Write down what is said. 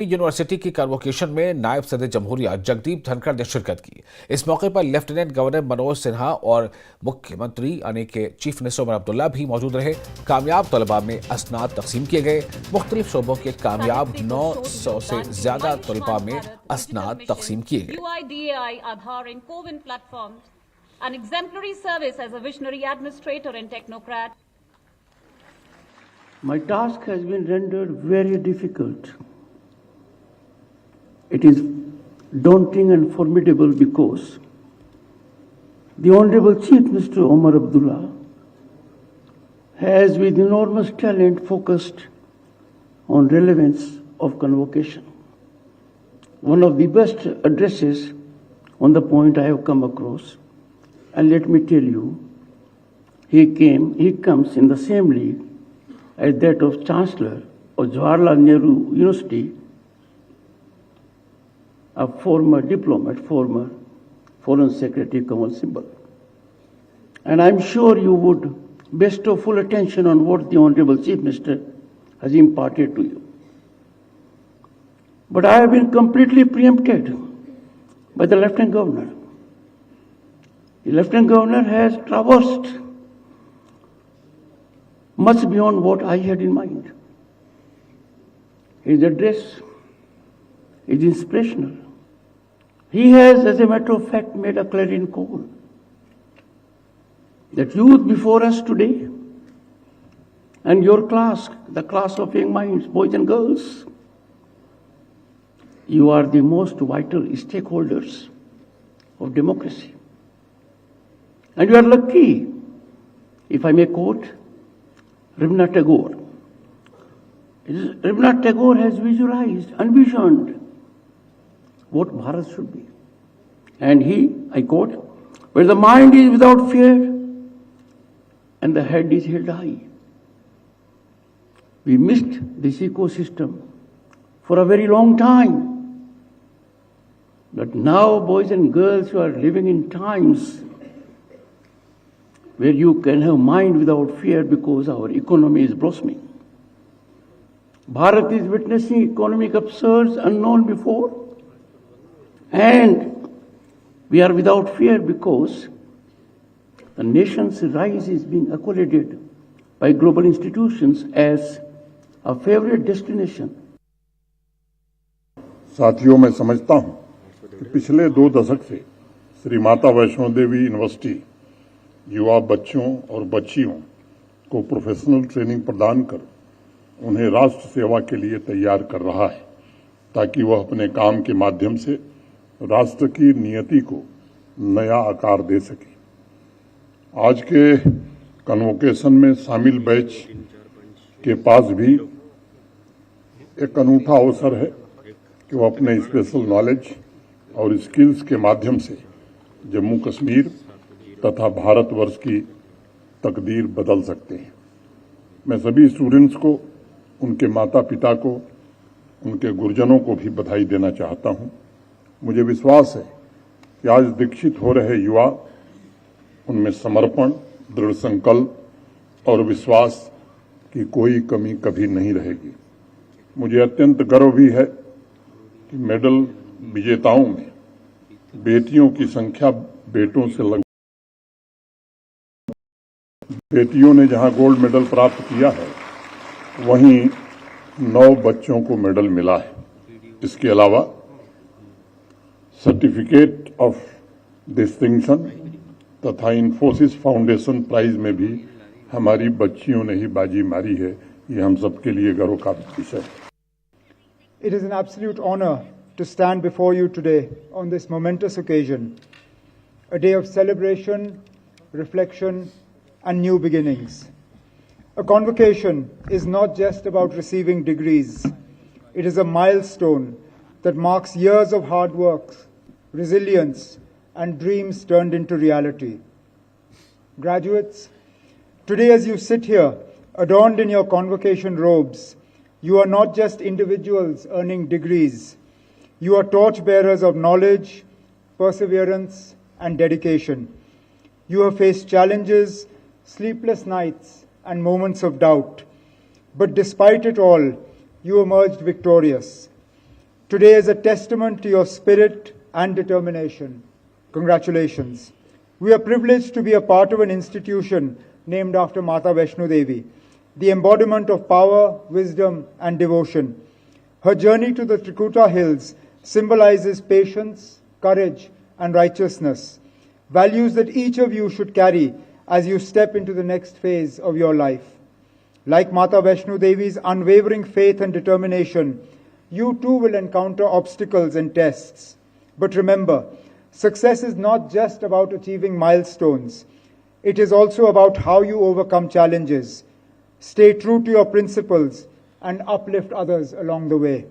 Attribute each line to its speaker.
Speaker 1: University की convocation में नायब सदर जमहूरिया जगदीप धनखड़ ने शिरकत की। इस मौके पर लेफ्टिनेंट गवर्नर मनोज सिन्हा और मुख्यमंत्री यानी के चीफ मिनिस्टर उमर अब्दुल्ला भी मौजूद रहे। कामयाब तलबा में असनाद तकसीम किए गए। मुख्तलिफ शोबों के कामयाब 900 से ज्यादा तलबा में असनाद तकसीम किए गए।
Speaker 2: An exemplary service as a visionary administrator and technocrat.
Speaker 3: My task has been rendered very difficult. It is daunting and formidable because the Honorable Chief Minister Umar Abdullah has with enormous talent focused on relevance of convocation. One of the best addresses on the point I have come across. And let me tell you, he comes in the same league as that of Chancellor of Jawaharlal Nehru University, a former diplomat, former Foreign Secretary Kamal Sibbal. And I'm sure you would bestow full attention on what the Honorable Chief Minister has imparted to you. But I have been completely preempted by the Lieutenant Governor. The Lieutenant Governor has traversed much beyond what I had in mind. His address is inspirational. He has, as a matter of fact, made a clarion call that youth before us today and your class, the class of young minds, boys and girls, you are the most vital stakeholders of democracy. And you are lucky, if I may quote Rabindranath Tagore. Rabindranath Tagore has visualized, envisioned what Bharat should be. And he, I quote, where the mind is without fear and the head is held high. We missed this ecosystem for a very long time. But now, boys and girls, you are living in times where you can have mind without fear because our economy is blossoming. Bharat is witnessing economic upsurge unknown before. And we are without fear because the nation's rise is being accoladed by global institutions as a favorite destination.
Speaker 4: साथियों, मैं समझता हूं कि पिछले 2 दशक से Shri Mata Vaishno Devi university युवा बच्चों और बच्चियों को प्रोफेशनल ट्रेनिंग प्रदान कर उन्हें राष्ट्र सेवा के लिए तैयार कर रहा है ताकि वह अपने काम के माध्यम से राष्ट्र की नियति को नया आकार दे सके। आज के कन्वोकेशन में शामिल बैच के पास भी एक अनूठा अवसर है कि वो अपने स्पेशल नॉलेज और स्किल्स के माध्यम से जम्मू कश्मीर तथा भारतवर्ष की तकदीर बदल सकते हैं। मैं सभी स्टूडेंट्स को, उनके माता पिता को, उनके गुरुजनों को भी बधाई देना चाहता हूं। मुझे विश्वास है कि आज दीक्षित हो रहे युवा, उनमें समर्पण, दृढ़ संकल्प और विश्वास की कोई कमी कभी नहीं रहेगी। मुझे अत्यंत गर्व भी है कि मेडल विजेताओं में बेटियों की संख्या बेटों से लगभग, बेटियों ने जहां गोल्ड मेडल प्राप्त किया है वहीं 9 बच्चों को मेडल मिला है। इसके अलावा सर्टिफिकेट ऑफ डिस्टिंक्शन तथा इन्फोसिस फाउंडेशन प्राइज में भी हमारी बच्चियों ने ही बाजी मारी है। ये हम सबके लिए गर्व का विषय है।
Speaker 5: It is an absolute honor to stand before you today on this momentous occasion, a day of celebration, reflection, and new beginnings. A convocation is not just about receiving degrees. It is a milestone that marks years of hard work, resilience, and dreams turned into reality. Graduates, today as you sit here, adorned in your convocation robes, you are not just individuals earning degrees. You are torchbearers of knowledge, perseverance, and dedication. You have faced challenges, sleepless nights, and moments of doubt. But despite it all, you emerged victorious. Today is a testament to your spirit and determination. Congratulations. We are privileged to be a part of an institution named after Mata Vaishno Devi, the embodiment of power, wisdom, and devotion. Her journey to the Trikuta Hills symbolizes patience, courage, and righteousness, values that each of you should carry as you step into the next phase of your life. Like Mata Vaishno Devi's unwavering faith and determination, you too will encounter obstacles and tests. But remember, success is not just about achieving milestones. It is also about how you overcome challenges, stay true to your principles, and uplift others along the way.